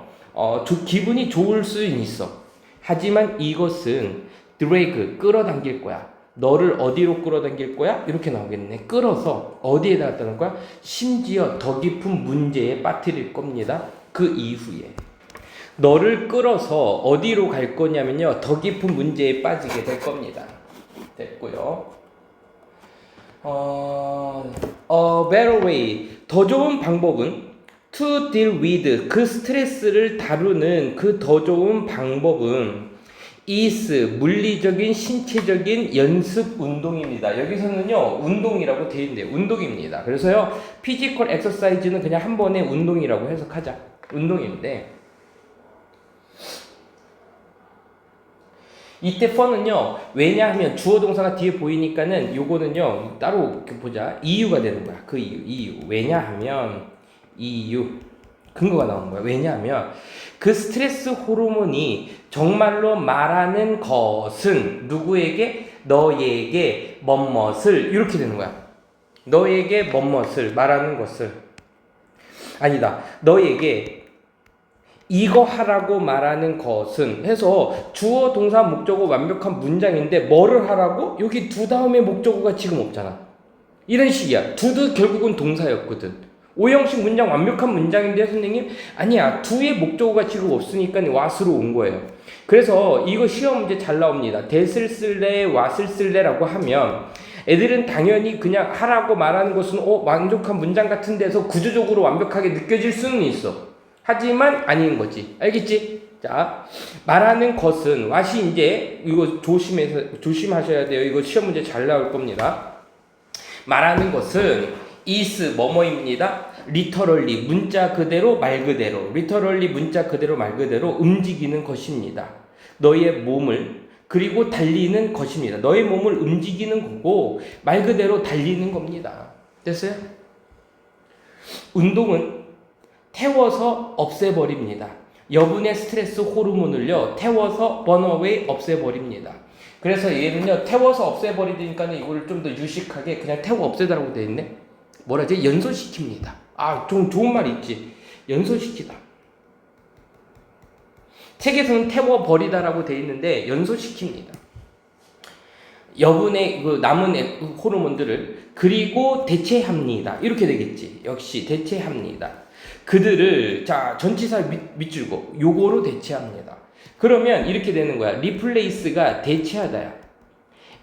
기분이 좋을 수는 있어. 하지만 이것은 drag, 끌어당길 거야. 너를 어디로 끌어당길 거야? 이렇게 나오겠네. 끌어서 어디에다 갖다 놓을 거야? 심지어 더 깊은 문제에 빠뜨릴 겁니다. 그 이후에 너를 끌어서 어디로 갈 거냐면요 더 깊은 문제에 빠지게 될 겁니다. 됐고요. better way, 더 좋은 방법은 to deal with, 그 스트레스를 다루는 그 더 좋은 방법은 is, 물리적인 신체적인 연습 운동입니다. 여기서는요 운동이라고 되어 있는데 운동입니다. 그래서요 피지컬 엑서사이즈는 그냥 한 번의 운동이라고 해석하자. 운동인데 이때 for는요 왜냐하면 주어 동사가 뒤에 보이니까는 요거는요 따로 보자. 이유가 되는 거야. 그 이유. 왜냐하면 이유. 근거가 나오는 거야. 왜냐하면 그 스트레스 호르몬이 정말로 말하는 것은 누구에게? 너에게 뭐뭇을, 이렇게 되는 거야. 너에게 뭐뭇을 말하는 것을, 아니다, 너에게 이거 하라고 말하는 것은 해서 주어 동사 목적어 완벽한 문장인데 뭐를 하라고? 여기 두 다음에 목적어가 지금 없잖아. 이런 식이야. 두도 결국은 동사였거든. 5형식 문장 완벽한 문장인데 선생님 아니야, 두의 목적어가 지금 없으니까 what으로 온 거예요. 그래서 이거 시험 문제 잘 나옵니다. that을 쓸래 what을 쓸래라고 하면 애들은 당연히 그냥 하라고 말하는 것은 만족한 문장 같은 데서 구조적으로 완벽하게 느껴질 수는 있어. 하지만 아닌 거지. 알겠지? 자, 말하는 것은 what이 이제 이거 조심하셔야 돼요. 이거 시험 문제 잘 나올 겁니다. 말하는 것은 is 뭐뭐입니다. literally 문자 그대로 말 그대로 literally 문자 그대로 말 그대로 움직이는 것입니다. 너의 몸을 그리고 달리는 것입니다. 너의 몸을 움직이는 거고 말 그대로 달리는 겁니다. 됐어요? 운동은 태워서 없애버립니다. 여분의 스트레스 호르몬을요 태워서 번어웨이 없애버립니다. 그래서 얘는요 태워서 없애버리니까 이걸 좀 더 유식하게 그냥 태워 없애다라고 되어 있네. 뭐라지? 연소시킵니다. 아, 좀 좋은 말 있지. 연소시키다. 책에서는 태워버리다라고 되어 있는데 연소시킵니다. 여분의 그 남은 호르몬들을 그리고 대체합니다. 이렇게 되겠지. 역시 대체합니다. 그들을 자 전치사 밑줄고 요거로 대체합니다. 그러면 이렇게 되는 거야. 리플레이스가 대체하다야.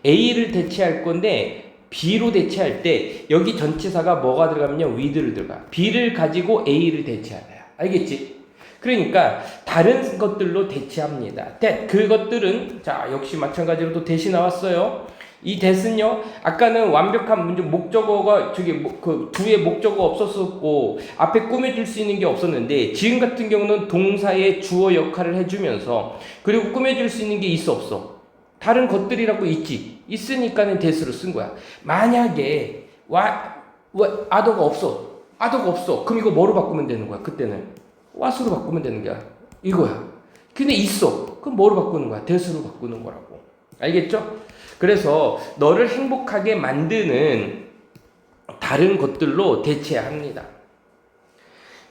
A를 대체할 건데 B로 대체할 때 여기 전치사가 뭐가 들어가면요 with를 들어가. B를 가지고 A를 대체하다야. 알겠지? 그러니까 다른 것들로 대체합니다. 그것들은 자 역시 마찬가지로 또 대시 나왔어요. 이 that은요 아까는 완벽한 문제 목적어가 저기 그 뒤에 목적어 없었었고 앞에 꾸며줄 수 있는 게 없었는데 지금 같은 경우는 동사의 주어 역할을 해주면서 그리고 꾸며줄 수 있는 게 있어 없어? 다른 것들이라고 있지. 있으니까는 that으로 쓴 거야. 만약에 other가 없어. 그럼 이거 뭐로 바꾸면 되는 거야? 그때는 what으로 바꾸면 되는 거야. 이거야. 근데 있어. 그럼 뭐로 바꾸는 거야? that으로 바꾸는 거라고. 알겠죠? 그래서 너를 행복하게 만드는 다른 것들로 대체합니다.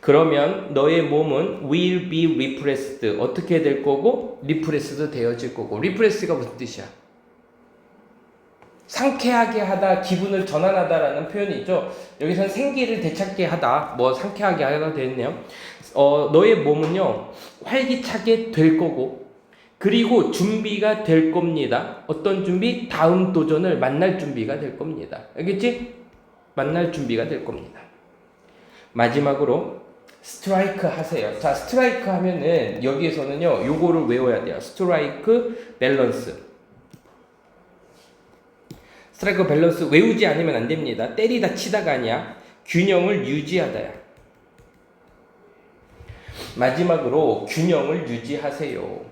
그러면 너의 몸은 will be repressed. 어떻게 될 거고? repressed 되어질 거고. repress가 무슨 뜻이야? 상쾌하게 하다, 기분을 전환하다라는 표현이죠. 여기서는 생기를 되찾게 하다, 뭐 상쾌하게 하다 되었네요. 너의 몸은요 활기차게 될 거고 그리고 준비가 될 겁니다. 어떤 준비? 다음 도전을 만날 준비가 될 겁니다. 알겠지? 만날 준비가 될 겁니다. 마지막으로 스트라이크 하세요. 자, 스트라이크 하면은 여기에서는요 요거를 외워야 돼요. 스트라이크 밸런스. 스트라이크 밸런스 외우지 않으면 안 됩니다. 때리다 치다가 아니야. 균형을 유지하다야. 마지막으로 균형을 유지하세요.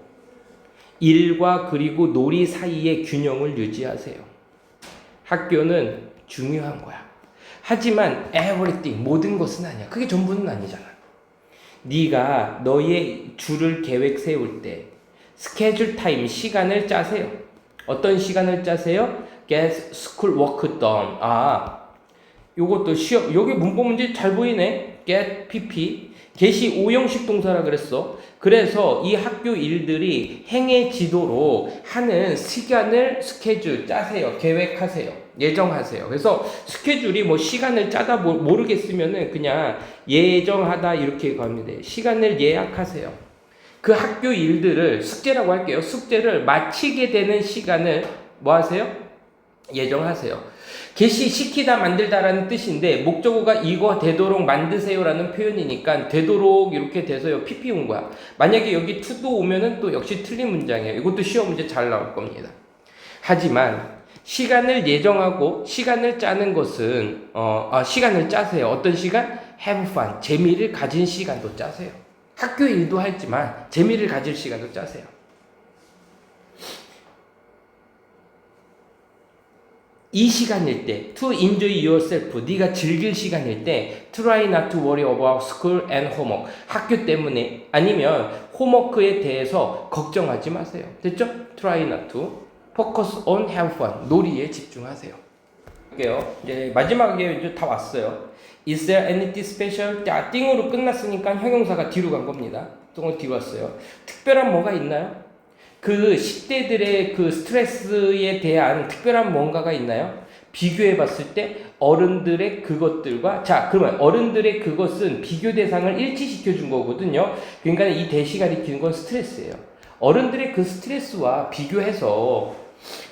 일과 그리고 놀이 사이의 균형을 유지하세요. 학교는 중요한 거야. 하지만 everything 모든 것은 아니야. 그게 전부는 아니잖아. 네가 너의 주를 계획 세울 때 스케줄 타임 시간을 짜세요. 어떤 시간을 짜세요? Get school work done. 아, 요것도 시험 여기 문법 문제 잘 보이네. Get PP get이 5형식 동사라 그랬어. 그래서 이 학교 일들이 행해지도록 하는 시간을 스케줄 짜세요. 계획하세요. 예정하세요. 그래서 스케줄이 뭐 시간을 짜다 모르겠으면은 그냥 예정하다 이렇게 가면 돼. 시간을 예약하세요. 그 학교 일들을 숙제라고 할게요. 숙제를 마치게 되는 시간을 뭐 하세요? 예정하세요. 개시시키다 만들다라는 뜻인데 목적어가 이거 되도록 만드세요라는 표현이니까 되도록 이렇게 돼서요 PP 온 거야. 만약에 여기 to도 오면은 또 역시 틀린 문장이에요. 이것도 시험 문제 잘 나올 겁니다. 하지만 시간을 예정하고 시간을 짜는 것은 시간을 짜세요. 어떤 시간? have fun. 재미를 가진 시간도 짜세요. 학교 일도 하지만 재미를 가질 시간도 짜세요. 이 시간일 때 to enjoy yourself 네가 즐길 시간일 때 try not to worry about school and homework 학교 때문에 아니면 홈워크에 대해서 걱정하지 마세요. 됐죠? try not to focus on have fun 놀이에 집중하세요. 볼게요. 이제 마지막에 이제 다 왔어요. Is there anything special? 자, 띵으로 끝났으니까 형용사가 뒤로 간 겁니다. 똥을 뒤로 왔어요. 특별한 뭐가 있나요? 그 10대들의 그 스트레스에 대한 특별한 뭔가가 있나요? 비교해 봤을 때 어른들의 그것들과 자 그러면 어른들의 그것은 비교 대상을 일치시켜 준 거거든요. 그러니까 이 대시가 일으키는 건 스트레스예요. 어른들의 그 스트레스와 비교해서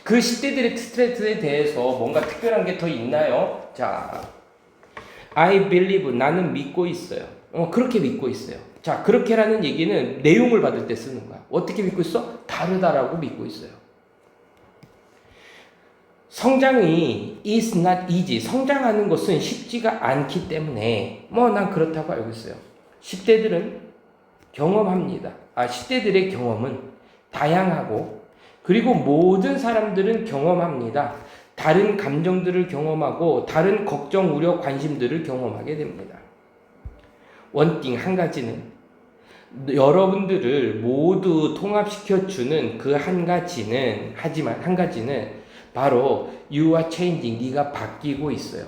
그 10대들의 스트레스에 대해서 뭔가 특별한 게 더 있나요? 자, I believe 나는 믿고 있어요. 그렇게 믿고 있어요. 자, 그렇게라는 얘기는 내용을 받을 때 쓰는 거야. 어떻게 믿고 있어? 다르다라고 믿고 있어요. 성장이 is not easy. 성장하는 것은 쉽지가 않기 때문에 난 그렇다고 알고 있어요. 10대들은 경험합니다. 10대들의 경험은 다양하고 그리고 모든 사람들은 경험합니다. 다른 감정들을 경험하고 다른 걱정, 우려, 관심들을 경험하게 됩니다. 원띵 한 가지는 여러분들을 모두 통합시켜주는 그 한 가지는 하지만 한 가지는 바로 you are changing. 네가 바뀌고 있어요.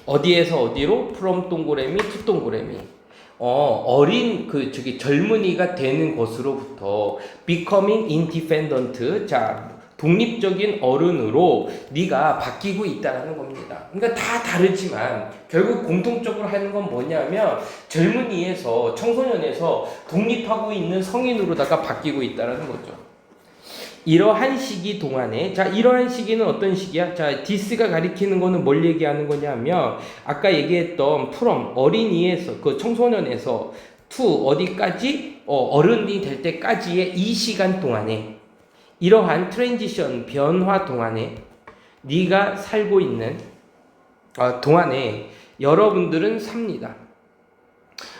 어디에서 어디로? from 동그라미 to 동그라미. 어린 젊은이가 되는 것으로부터 becoming independent. 자, 독립적인 어른으로 네가 바뀌고 있다는 겁니다. 그러니까 다 다르지만 결국 공통적으로 하는 건 뭐냐면 젊은이에서 청소년에서 독립하고 있는 성인으로다가 바뀌고 있다는 거죠. 이러한 시기 동안에 이러한 시기는 어떤 시기야? this가 가리키는 거는 뭘 얘기하는 거냐면 아까 얘기했던 from 어린이에서 그 청소년에서 to 어디까지 어른이 될 때까지의 이 시간 동안에 이러한 트랜지션 변화 동안에 네가 살고 있는 동안에 여러분들은 삽니다.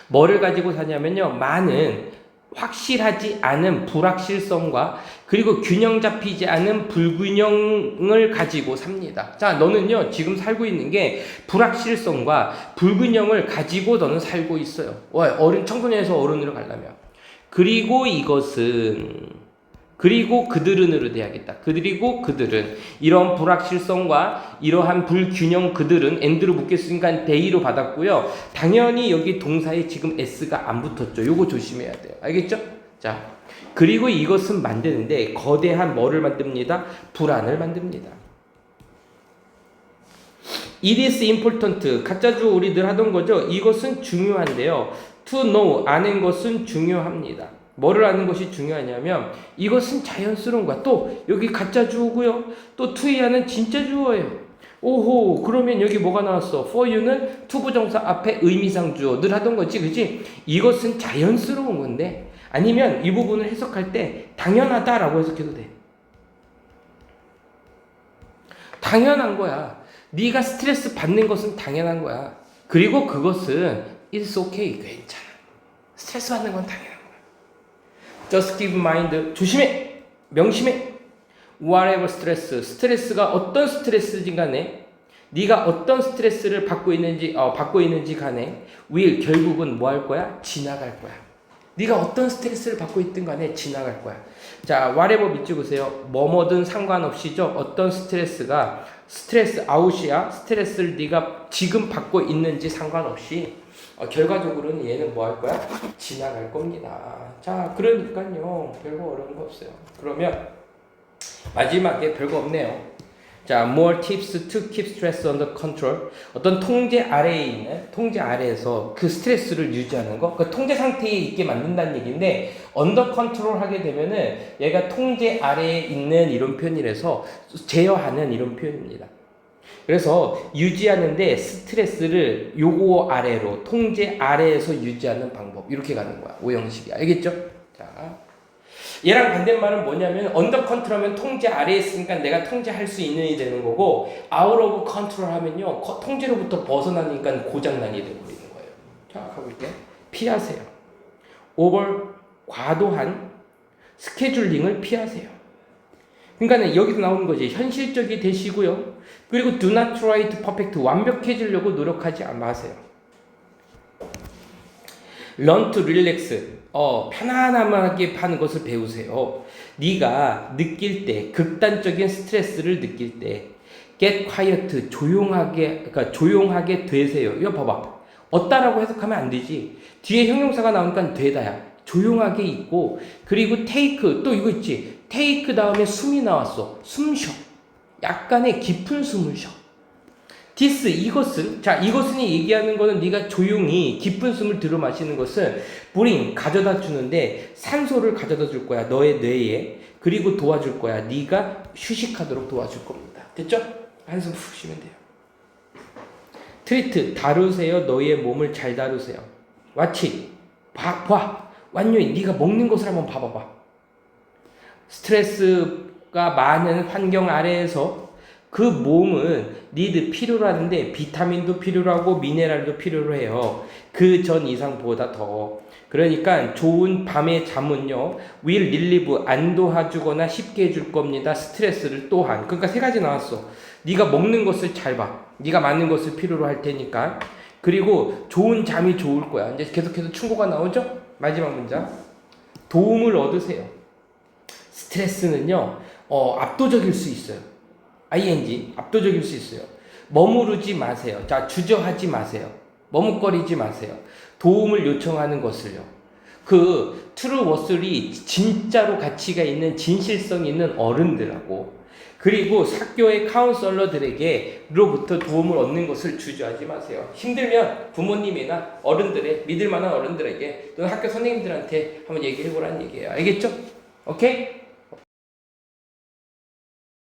뭐를 가지고 사냐면요. 많은 확실하지 않은 불확실성과 그리고 균형 잡히지 않은 불균형을 가지고 삽니다. 자, 너는요, 지금 살고 있는 게 불확실성과 불균형을 가지고 너는 살고 있어요. 청소년에서 어른으로 가려면. 그리고 그들은으로 돼야겠다. 그리고 그들은 이런 불확실성과 이러한 불균형 그들은 and로 묶였으니까 they로 받았고요. 당연히 여기 동사에 지금 s가 안 붙었죠. 요거 조심해야 돼요. 알겠죠? 자, 그리고 이것은 만드는데 거대한 뭐를 만듭니다? 불안을 만듭니다. It is important. 가짜주 우리 늘 하던 거죠. 이것은 중요한데요. To know. 아는 것은 중요합니다. 뭐를 아는 것이 중요하냐면 이것은 자연스러운 거야. 또 여기 가짜 주어고요. 또 to야는 진짜 주어예요. 오호, 그러면 여기 뭐가 나왔어? for you는 투부정사 앞에 의미상 주어. 늘 하던 거지, 그지? 이것은 자연스러운 건데 아니면 이 부분을 해석할 때 당연하다라고 해석해도 돼. 당연한 거야. 네가 스트레스 받는 것은 당연한 거야. 그리고 그것은 it's okay. 괜찮아. 스트레스 받는 건 당연한 거야. Just keep in mind. 조심해. 명심해. Whatever stress. 스트레스가 어떤 스트레스진 간에 네가 어떤 스트레스를 받고 있는지 간에 will 결국은 뭐 할 거야? 지나갈 거야. 네가 어떤 스트레스를 받고 있든 간에 지나갈 거야. 자, whatever 밑줄 그으세요. 뭐뭐든 상관없이죠. 어떤 스트레스가 스트레스 아웃이야. 스트레스를 네가 지금 받고 있는지 상관없이 결과적으로는 얘는 뭐 할 거야? 지나갈 겁니다. 자, 그러니까요. 별거 어려운 거 없어요. 그러면 마지막에 별거 없네요. 자, more tips to keep stress under control. 어떤 통제 아래에 있는, 통제 아래에서 그 스트레스를 유지하는 거, 그 통제 상태에 있게 만든다는 얘기인데, under control 하게 되면은 얘가 통제 아래에 있는 이런 표현이라서 제어하는 이런 표현입니다. 그래서 유지하는데 스트레스를 요거 아래로, 통제 아래에서 유지하는 방법, 이렇게 가는 거야. 오형식이. 알겠죠? 자. 얘랑 반대말은 뭐냐면 언더 컨트롤 하면 통제 아래에 있으니까 내가 통제할 수 있는 이 되는 거고 아웃 오브 컨트롤 하면요 통제로부터 벗어나니까 고장난이 되어버리는 거예요. 자, 가볼게. 피하세요. 오버 과도한 스케줄링을 피하세요. 그러니까 여기서 나오는 거지. 현실적이 되시고요. 그리고 do not try to perfect. 완벽해지려고 노력하지 마세요. learn to relax. 편안하게 하는 것을 배우세요. 네가 느낄 때, 극단적인 스트레스를 느낄 때, get quiet, 조용하게 되세요. 이거 봐봐. 어따라고 해석하면 안 되지. 뒤에 형용사가 나오니까 되다야. 조용하게 있고, 그리고 take, 또 이거 있지. take 다음에 숨이 나왔어. 숨 쉬어. 약간의 깊은 숨을 쉬어. this, 이것은이 얘기하는 거는 네가 조용히 깊은 숨을 들어 마시는 것은 bring, 가져다 주는데 산소를 가져다 줄 거야. 너의 뇌에. 그리고 도와줄 거야. 네가 휴식하도록 도와줄 겁니다. 됐죠? 한숨 푹 쉬면 돼요. 트리트 다루세요. 너희의 몸을 잘 다루세요. 와치 봐. 완전히 네가 먹는 것을 한번 봐봐봐. 스트레스가 많은 환경 아래에서 그 몸은 니드 필요로 하는데 비타민도 필요로 하고 미네랄도 필요로 해요. 그 전 이상보다 더. 그러니까 좋은 밤의 잠은요, will relieve 안 도와주거나 쉽게 해줄 겁니다. 스트레스를 또한. 그러니까 세 가지 나왔어. 네가 먹는 것을 잘 봐. 네가 많은 것을 필요로 할 테니까. 그리고 좋은 잠이 좋을 거야. 이제 계속해서 충고가 나오죠? 마지막 문장. 도움을 얻으세요. 스트레스는요, 압도적일 수 있어요. ing, 압도적일 수 있어요. 머무르지 마세요. 자, 주저하지 마세요. 머뭇거리지 마세요. 도움을 요청하는 것을요. 그 트루 워슬이 진짜로 가치가 있는 진실성 있는 어른들하고 그리고 학교의 카운셀러들에게로부터 도움을 얻는 것을 주저하지 마세요. 힘들면 부모님이나 어른들의 믿을 만한 어른들에게 또는 학교 선생님들한테 한번 얘기해 보라는 얘기예요. 알겠죠? 오케이?